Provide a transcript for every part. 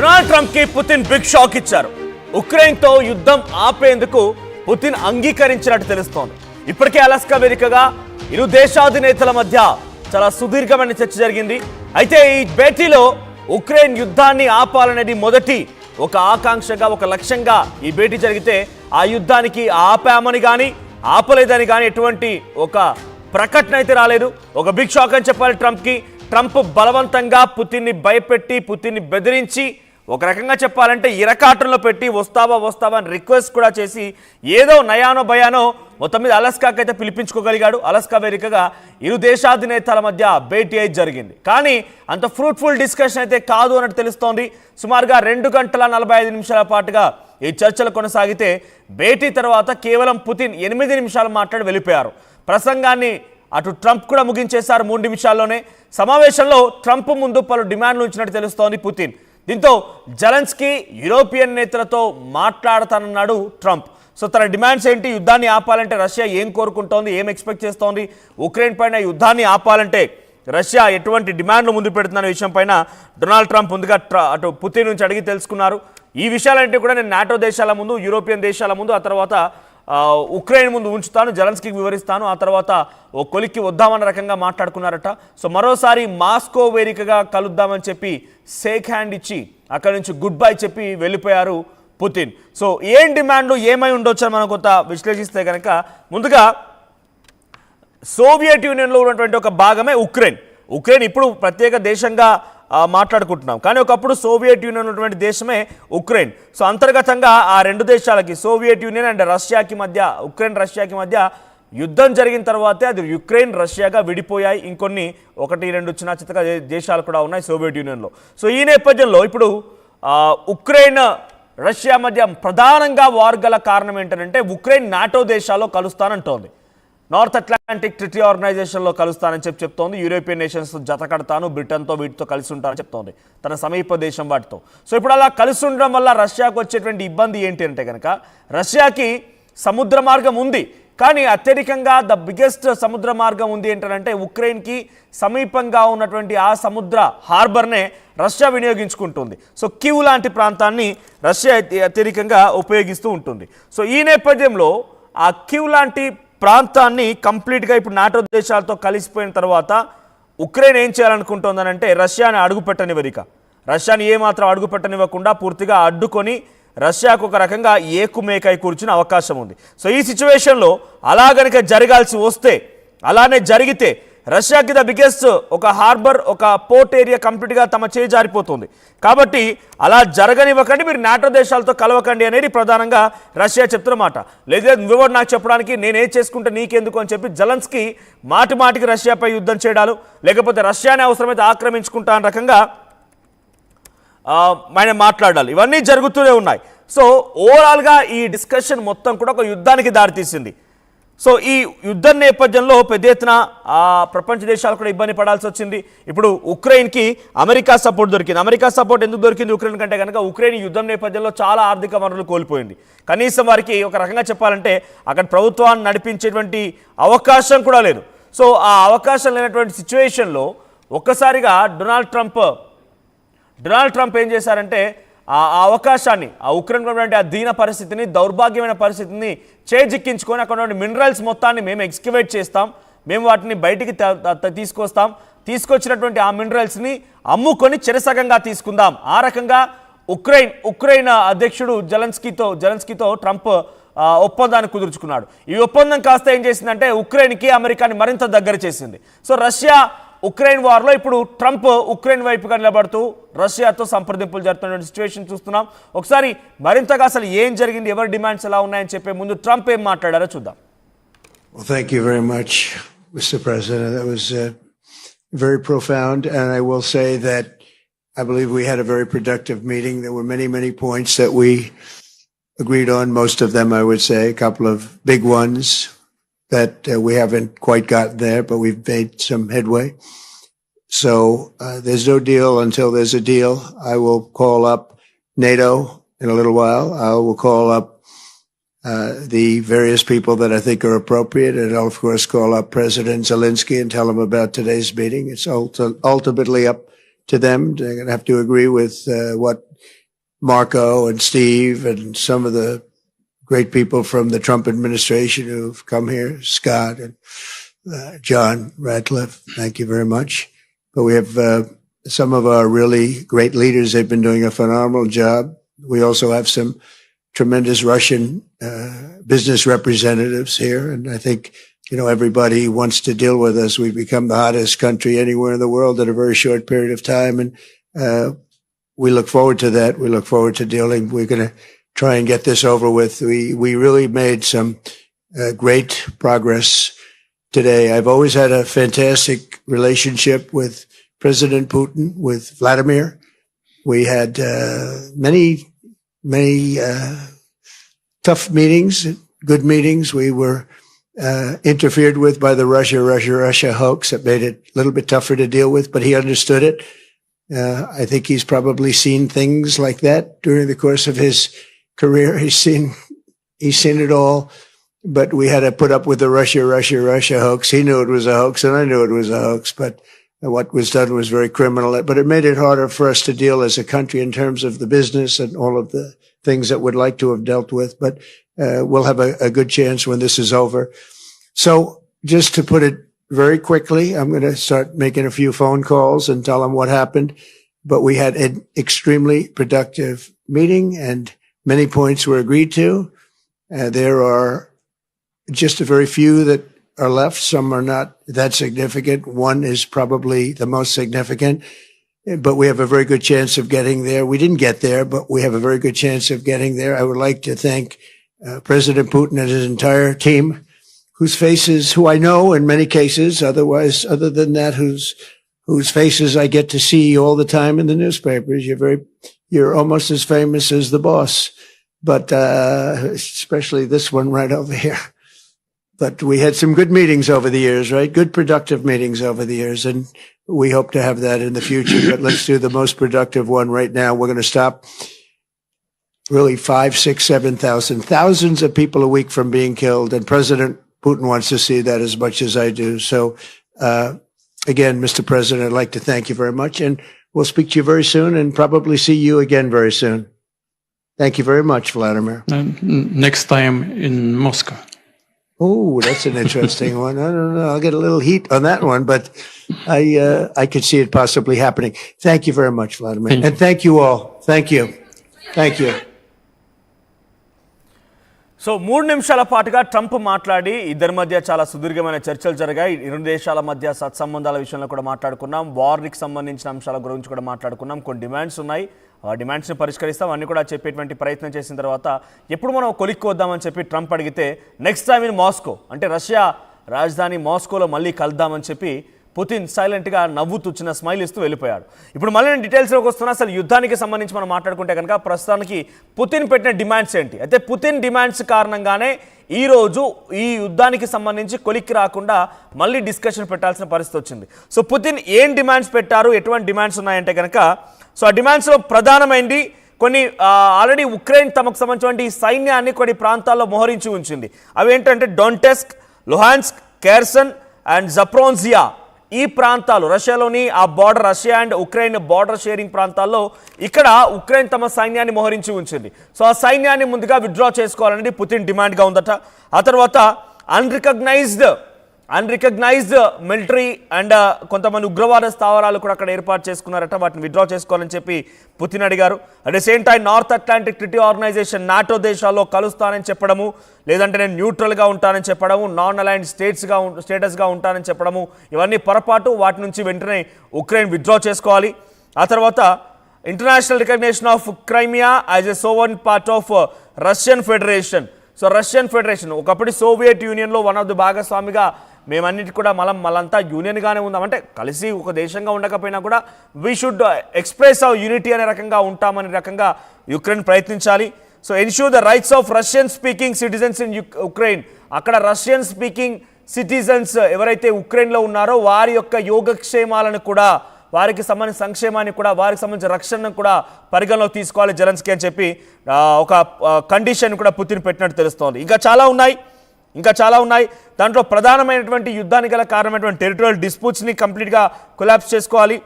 Donald Trump కి Putin big shock ఇచ్చారు. Ukraine తో యుద్ధం ఆపేందుకు పుతిన్ అంగీకరించినట్టు తెలుస్తోంది. ఇప్పటికే అలాస్కా వేదికగా ఇరు దేశాధినేతల మధ్య చాలా సుదీర్ఘమైన చర్చ జరిగింది. అయితే ఈ భేటీలో ఉక్రెయిన్ యుద్ధాన్ని ఆపాలనేది మొదటి ఒక ఆకాంక్షగా, ఒక లక్ష్యంగా ఈ భేటీ జరిగితే ఆ యుద్ధానికి ఆపామని కానీ ఆపలేదని కానీ ఎటువంటి ఒక ప్రకటన అయితే రాలేదు. ఒక బిగ్ షాక్ అని చెప్పాలి ట్రంప్కి. ట్రంప్ బలవంతంగా పుతిన్ని భయపెట్టి, పుతిన్ని బెదిరించి, ఒక రకంగా చెప్పాలంటే ఇరకాటంలో పెట్టి వస్తావా అని రిక్వెస్ట్ కూడా చేసి ఏదో నయానో భయానో మొత్తం మీద అలాస్కాకి అయితే పిలిపించుకోగలిగాడు. అలాస్కా వేదికగా ఇరు దేశాధినేతల మధ్య భేటీ అయితే జరిగింది. కానీ అంత ఫ్రూట్ఫుల్ డిస్కషన్ అయితే కాదు అన్నట్టు తెలుస్తోంది. సుమారుగా 2 గంటల 45 నిమిషాల పాటుగా ఈ చర్చలు కొనసాగితే భేటీ తర్వాత కేవలం పుతిన్ 8 నిమిషాలు మాట్లాడి వెళ్ళిపోయారు. ప్రసంగాన్ని అటు ట్రంప్ కూడా ముగించేశారు 3 నిమిషాల్లోనే. సమావేశంలో ట్రంప్ ముందు పలు డిమాండ్లు ఉంచినట్టు తెలుస్తోంది పుతిన్. దీంతో జెలెన్స్కీ యూరోపియన్ నేతలతో మాట్లాడతానన్నాడు ట్రంప్. సో తన డిమాండ్స్ ఏంటి? యుద్ధాన్ని ఆపాలంటే రష్యా ఏం కోరుకుంటోంది, ఏం ఎక్స్పెక్ట్ చేస్తోంది, ఉక్రెయిన్ పైన యుద్ధాన్ని ఆపాలంటే రష్యా ఎటువంటి డిమాండ్లు ముందు పెడుతున్న విషయం పైన డొనాల్డ్ ట్రంప్ ముందుగా అటు పుతిన్ నుంచి అడిగి తెలుసుకున్నారు. ఈ విషయాలంటే కూడా నేను నాటో దేశాల ముందు, యూరోపియన్ దేశాల ముందు, ఆ తర్వాత ఉక్రెయిన్ ముందు ఉంచుతాను, జెలెన్స్కీకి వివరిస్తాను, ఆ తర్వాత ఓ కొలిక్కి వద్దామన్న రకంగా మాట్లాడుకున్నారట. సో మరోసారి మాస్కో వేదికగా కలుద్దామని చెప్పి షేక్ హ్యాండ్ ఇచ్చి అక్కడి నుంచి గుడ్ బై చెప్పి వెళ్ళిపోయారు పుతిన్. సో ఏం డిమాండ్లు ఏమై ఉండొచ్చని మనం కొంత విశ్లేషిస్తే కనుక, ముందుగా సోవియట్ యూనియన్లో ఉన్నటువంటి ఒక భాగమే ఉక్రెయిన్ ఇప్పుడు ప్రత్యేక దేశంగా మాట్లాడుకుంటున్నాం. కానీ ఒకప్పుడు సోవియట్ యూనియన్ ఉన్నటువంటి దేశమే ఉక్రెయిన్. సో అంతర్గతంగా ఆ 2 దేశాలకి, సోవియట్ యూనియన్ అండ్ రష్యాకి మధ్య, ఉక్రెయిన్ రష్యాకి మధ్య యుద్ధం జరిగిన తర్వాతే అది యుక్రెయిన్ రష్యాగా విడిపోయాయి. ఇంకొన్ని 1-2 చిన్న చిత్తగా దేశాలు కూడా ఉన్నాయి సోవియట్ యూనియన్లో. సో ఈ నేపథ్యంలో ఇప్పుడు ఉక్రెయిన్ రష్యా మధ్య ప్రధానంగా వార్ గల కారణం ఏంటంటే ఉక్రెయిన్ నాటో దేశాల్లో కలుస్తానంటోంది. నార్త్ అట్లాంటిక్ ట్రిటీ ఆర్గనైజేషన్లో కలుస్తానని చెప్తోంది. యూరోపియన్ నేషన్స్ జత కడతాను, బ్రిటన్తో వీటితో కలిసి ఉంటానని చెప్తోంది, తన సమీప దేశం వాటితో. సో ఇప్పుడు అలా కలిసి ఉండడం వల్ల రష్యాకు వచ్చేటువంటి ఇబ్బంది ఏంటి అంటే కనుక, రష్యాకి సముద్ర మార్గం ఉంది, కానీ అత్యధికంగా ద బిగ్గెస్ట్ సముద్ర మార్గం ఉంది ఏంటంటే ఉక్రెయిన్కి సమీపంగా ఉన్నటువంటి ఆ సముద్ర హార్బర్నే రష్యా వినియోగించుకుంటుంది. సో కీవ్ లాంటి ప్రాంతాన్ని రష్యా అత్యధికంగా ఉపయోగిస్తూ ఉంటుంది. సో ఈ నేపథ్యంలో ఆ కీవ్ లాంటి ప్రాంతాన్ని కంప్లీట్గా ఇప్పుడు నాటో దేశాలతో కలిసిపోయిన తర్వాత ఉక్రెయిన్ ఏం చేయాలనుకుంటోందనంటే రష్యాని అడుగుపెట్టనివ్వరిక. రష్యాని ఏమాత్రం అడుగుపెట్టనివ్వకుండా పూర్తిగా అడ్డుకొని రష్యాకు ఒక రకంగా ఏకుమేకై కూర్చునే అవకాశం ఉంది. సో ఈ సిచ్యువేషన్లో అలా గనుక జరగాల్సి వస్తే, అలానే జరిగితే రష్యాకి ద బిగ్గెస్ట్ ఒక హార్బర్, ఒక పోర్ట్ ఏరియా కంప్లీట్గా తమ చేయి జారిపోతుంది. కాబట్టి అలా జరగనివ్వకండి, మీరు నాటో దేశాలతో కలవకండి అనేది ప్రధానంగా రష్యా చెప్తున్నమాట. లేదా నువ్వెవరు నాకు చెప్పడానికి, నేనే చేసుకుంటే నీకెందుకు అని చెప్పి జెలెన్స్కీ మాటికి రష్యాపై యుద్ధం చేయడాలు, లేకపోతే రష్యానే అవసరమైతే ఆక్రమించుకుంటా అనే రకంగా ఆయన మాట్లాడాలి. ఇవన్నీ జరుగుతూనే ఉన్నాయి. సో ఓవరాల్గా ఈ డిస్కషన్ మొత్తం కూడా ఒక యుద్ధానికి దారితీసింది. సో ఈ యుద్ధం నేపథ్యంలో పెద్ద ఎత్తున ప్రపంచ దేశాలు కూడా ఇబ్బంది పడాల్సి వచ్చింది. ఇప్పుడు ఉక్రెయిన్కి అమెరికా సపోర్ట్ దొరికింది. అమెరికా సపోర్ట్ ఎందుకు దొరికింది ఉక్రెయిన్ కంటే కనుక, ఉక్రెయిన్ యుద్ధం నేపథ్యంలో చాలా ఆర్థిక వనరులు కోల్పోయింది. కనీసం వారికి ఒక రకంగా చెప్పాలంటే అక్కడ ప్రభుత్వాన్ని నడిపించేటువంటి అవకాశం కూడా లేదు. సో ఆ అవకాశం లేనటువంటి సిచ్యువేషన్లో ఒక్కసారిగా డొనాల్డ్ ట్రంప్ ఏం చేశారంటే ఆ అవకాశాన్ని, ఆ ఉక్రెయిన్ ఉన్నటువంటి ఆ దీన పరిస్థితిని, దౌర్భాగ్యమైన పరిస్థితిని చేజిక్కించుకొని అక్కడ ఉన్న మినరల్స్ మొత్తాన్ని మేము ఎక్స్కవేట్ చేస్తాం, మేము వాటిని బయటికి తీసుకొస్తాం, తీసుకొచ్చినటువంటి ఆ మినరల్స్ని అమ్ముకొని చెరసగంగా తీసుకుందాం. ఆ రకంగా ఉక్రెయిన్ అధ్యక్షుడు జెలెన్స్కీతో ట్రంప్ ఒప్పందాన్ని కుదుర్చుకున్నాడు. ఈ ఒప్పందం కాస్త ఏం చేసిందంటే ఉక్రెయిన్కి అమెరికాని మరింత దగ్గర చేసింది. సో రష్యా ఉక్రెయిన్ వార్లో ఇప్పుడు ట్రంప్ ఉక్రెయిన్ వైపుగా నిలబడుతూ రష్యాతో సంప్రదింపులు జరుపుతున్న సిచ్యువేషన్ చూస్తున్నాం. ఒకసారి మరింతగా అసలు ఏం జరిగింది, ఎవరి డిమాండ్స్ ఎలా ఉన్నాయని చెప్పే ముందు ట్రంప్ ఏం మాట్లాడారో చూద్దాం. Well, thank you very much, Mr. President. That was very profound, and I will say that I believe we had a very productive meeting. There were many points that we agreed on. Most of them, I would say, a couple of big ones that we haven't quite gotten there, but we've made some headway. So there's no deal until there's a deal. I will call up NATO in a little while. I will call up the various people that I think are appropriate, and I'll of course call up President Zelensky and tell him about today's meeting. It's ultimately up to them. They're going to have to agree with what Marco and Steve and some of the great people from the Trump administration who've come here, Scott and John Ratcliffe. Thank you very much. But we have some of our really great leaders. They've been doing a phenomenal job. We also have some tremendous Russian business representatives here. And I think, everybody wants to deal with us. We've become the hottest country anywhere in the world in a very short period of time. And we look forward to that. We look forward to dealing. We're going to try and get this over with. We really made some great progress today. I've always had a fantastic relationship with President Putin, with Vladimir. We had many tough meetings, good meetings. We were interfered with by the Russia hoax. That made it a little bit tougher to deal with, but he understood it. I think he's probably seen things like that during the course of his career. He's seen it all, but we had to put up with the Russia hoax. He knew it was a hoax and I knew it was a hoax, but what was done was very criminal, but it made it harder for us to deal as a country in terms of the business and all of the things that we'd like to have dealt with. But we'll have a good chance when this is over. So just to put it very quickly, I'm going to start making a few phone calls and tell them what happened. But we had an extremely productive meeting and many points were agreed to. There are just a very few that are left. Some are not that significant. One is probably the most significant, but we have a very good chance of getting there. We didn't get there, but we have a very good chance of getting there. I would like to thank President Putin and his entire team, who I know in many cases, other than that, whose faces I get to see all the time in the newspapers. You're almost as famous as the boss, but especially this one right over here. But we had some good meetings over the years, right? Good productive meetings over the years. And we hope to have that in the future. But let's do the most productive one right now. We're going to stop really 5, 6, 7,000, thousands of people a week from being killed. And President Putin wants to see that as much as I do. So, again, Mr. President, I'd like to thank you very much. And we'll speak to you very soon and probably see you again very soon. Thank you very much, Vladimir. Next time in Moscow. Oh, that's an interesting one. I don't know. I'll get a little heat on that one, but I could see it possibly happening. Thank you very much, Vladimir. And thank you all. Thank you. Thank you. So 3 నిమిషాల పాటుగా Trump మాట్లాడి ఇద్దరి మధ్య చాలా సుదీర్ఘమైన చర్చలు జరిగాయి. ఇరు దేశాల మధ్య సత్సంబంధాల విషయంలో కూడా మాట్లాడుకున్నాం. వార్కి సంబంధించిన అంశాల గురించి కూడా మాట్లాడుకున్నాం. కొన్ని డిమాండ్స్ ఉన్నాయి, ఆ డిమాండ్స్ని పరిష్కరిస్తాం అన్నీ కూడా చెప్పేటువంటి ప్రయత్నం చేసిన తర్వాత ఎప్పుడు మనం కొలిక్కొద్దామని చెప్పి ట్రంప్ అడిగితే నెక్స్ట్ టైం ఇన్ మాస్కో, అంటే రష్యా రాజధాని మాస్కోలో మళ్ళీ కలుద్దామని చెప్పి పుతిన్ సైలెంట్గా నవ్వుతూ చిన్న స్మైల్ ఇస్తూ వెళ్ళిపోయాడు. ఇప్పుడు మళ్ళీ నేను డీటెయిల్స్లోకి వస్తున్నా. అసలు యుద్ధానికి సంబంధించి మనం మాట్లాడుకుంటే కనుక ప్రస్తుతానికి పుతిన్ పెట్టిన డిమాండ్స్ ఏంటి? అయితే పుతిన్ డిమాండ్స్ కారణంగానే ఈరోజు ఈ యుద్ధానికి సంబంధించి కొలిక్కి రాకుండా మళ్ళీ డిస్కషన్ పెట్టాల్సిన పరిస్థితి వచ్చింది. సో పుతిన్ ఏం డిమాండ్స్ పెట్టారు, ఎటువంటి డిమాండ్స్ ఉన్నాయంటే కనుక, సో ఆ డిమాండ్స్లో ప్రధానమైనది కొన్ని ఆల్రెడీ ఉక్రెయిన్ తమకు సంబంధించినటువంటి సైన్యాన్ని కొన్ని ప్రాంతాల్లో మోహరించి ఉంచింది. అవి ఏంటంటే డొంటెస్క్, లుహాన్స్క్, కేర్సన్ అండ్ జప్రోన్జియా. ఈ ప్రాంతాలు రష్యాలోని ఆ border, Russia and Ukraine border sharing ప్రాంతాల్లో ఇక్కడ ఉక్రెయిన్ తమ సైన్యాన్ని మోహరించి ఉంచింది. సో ఆ సైన్యాన్ని ముందుగా విత్డ్రా చేసుకోవాలనేది పుతిన్ డిమాండ్గా ఉందట. ఆ తర్వాత అన్రికగ్నైజ్డ్ మిలిటరీ అండ్ కొంతమంది ఉగ్రవాద స్థావరాలు కూడా అక్కడ ఏర్పాటు చేసుకున్నారట. వాటిని విత్డ్రా చేసుకోవాలని చెప్పి పుతిన్ అడిగారు. At the same time North Atlantic Treaty Organization NATO దేశాల్లో కలుస్తానని చెప్పడము, లేదంటే నేను న్యూట్రల్గా ఉంటానని చెప్పడము, నాన్ అలైన్డ్ స్టేటస్గా ఉంటానని చెప్పడము, ఇవన్నీ పొరపాటు. వాటి నుంచి వెంటనే ఉక్రెయిన్ విత్డ్రా చేసుకోవాలి. ఆ తర్వాత international recognition of Crimea as a sovereign part of Russian federation. So Russian federation ఒకప్పుడు సోవియట్ యూనియన్లో వన్ ఆఫ్ ది భాగస్వామిగా మేమన్నిటి కూడా మళ్ళంతా యూనియన్గానే ఉందాం, అంటే కలిసి ఒక దేశంగా ఉండకపోయినా కూడా we should express our unity అనే రకంగా ఉంటామనే రకంగా యుక్రెయిన్ ప్రయత్నించాలి. So ensure the rights of Russian speaking citizens in Ukraine. అక్కడ రష్యన్ స్పీకింగ్ సిటిజన్స్ ఎవరైతే ఉక్రెయిన్లో ఉన్నారో వారి యొక్క యోగక్షేమాలను కూడా, వారికి సంబంధించిన సంక్షేమాన్ని కూడా, వారికి సంబంధించిన రక్షణను కూడా పరిగణలోకి తీసుకోవాలి జెలెన్స్కీ అని చెప్పి ఒక కండిషన్ కూడా పుతిన్ పెట్టినట్టు తెలుస్తోంది. ఇంకా చాలా ఉన్నాయి. దాంట్లో ప్రధానమైనటువంటి యుద్ధానికి గల కారణమైనటువంటి టెరిటోరియల్ డిస్ప్యూట్స్ని కంప్లీట్గా కొలాప్స్ చేసుకోవాలి.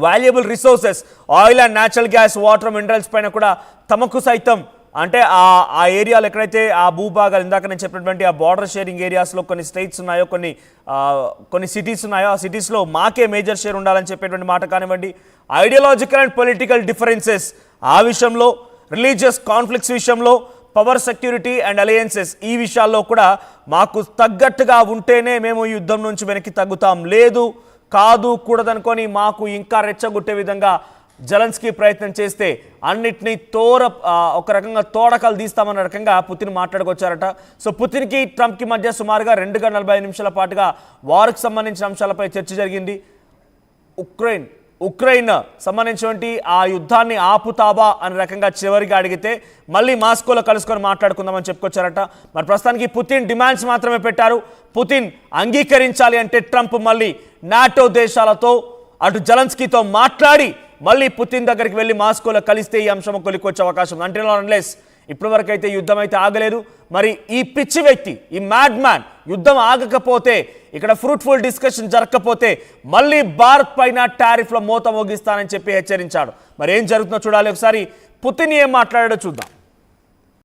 Valuable resources oil and natural gas, water, minerals పైన కూడా తమకు సైతం అంటే ఆ ఏరియాలో ఎక్కడైతే ఆ భూభాగాలు ఇందాక నేను చెప్పినటువంటి ఆ బార్డర్ షేరింగ్ ఏరియాస్లో కొన్ని స్టేట్స్ ఉన్నాయో, కొన్ని సిటీస్ ఉన్నాయో, ఆ సిటీస్లో మాకే మేజర్ షేర్ ఉండాలని చెప్పేటువంటి మాట కానివ్వండి, ఐడియాలజికల్ అండ్ పొలిటికల్ డిఫరెన్సెస్ ఆ విషయంలో, రిలీజియస్ కాన్ఫ్లిక్ట్స్ విషయంలో, పవర్ సెక్యూరిటీ అండ్ అలయన్సెస్ ఈ విషయాల్లో కూడా మాకు తగ్గట్టుగా ఉంటేనే మేము ఈ యుద్ధం నుంచి వెనక్కి తగ్గుతాం, లేదు కాదు కూడదనుకొని మాకు ఇంకా రెచ్చగొట్టే విధంగా జెలెన్స్కీ ప్రయత్నం చేస్తే అన్నిటినీ ఒక రకంగా తోడకలు తీస్తామన్న రకంగా పుతిన్ మాట్లాడుకొచ్చారట. సో పుతిన్కి ట్రంప్కి మధ్య సుమారుగా 2 గంటల 45 నిమిషాల పాటుగా వార్కి సంబంధించిన అంశాలపై చర్చ జరిగింది. ఉక్రెయిన్ సంబంధించినటువంటి ఆ యుద్ధాన్ని ఆపుతావా అనే రకంగా చివరిగా అడిగితే మళ్ళీ మాస్కోలో కలుసుకొని మాట్లాడుకుందామని చెప్పుకొచ్చారట. మరి ప్రస్తుతానికి పుతిన్ డిమాండ్స్ మాత్రమే పెట్టారు. పుతిన్ అంగీకరించాలి అంటే ట్రంప్ మళ్ళీ నాటో దేశాలతో అటు జెలెన్స్కీతో మాట్లాడి మళ్ళీ పుతిన్ దగ్గరికి వెళ్ళి మాస్కోలో కలిస్తే ఈ అంశం కొలికొచ్చే అవకాశం ఉంది. అంటే అన్లెస్ ఇప్పటి వరకు అయితే యుద్ధం అయితే ఆగలేదు. మరి ఈ పిచ్చి వ్యక్తి, ఈ మ్యాడ్ మ్యాన్ యుద్ధం ఆగకపోతే, ఇక్కడ ఫ్రూట్ఫుల్ డిస్కషన్ జరగకపోతే మళ్ళీ భారత్ పైన టారిఫ్ల మోత మోగిస్తానని చెప్పి హెచ్చరించాడు. మరి ఏం జరుగుతుందో చూడాలి. ఒకసారి పుతిన్ ఏం మాట్లాడాడో చూద్దాం.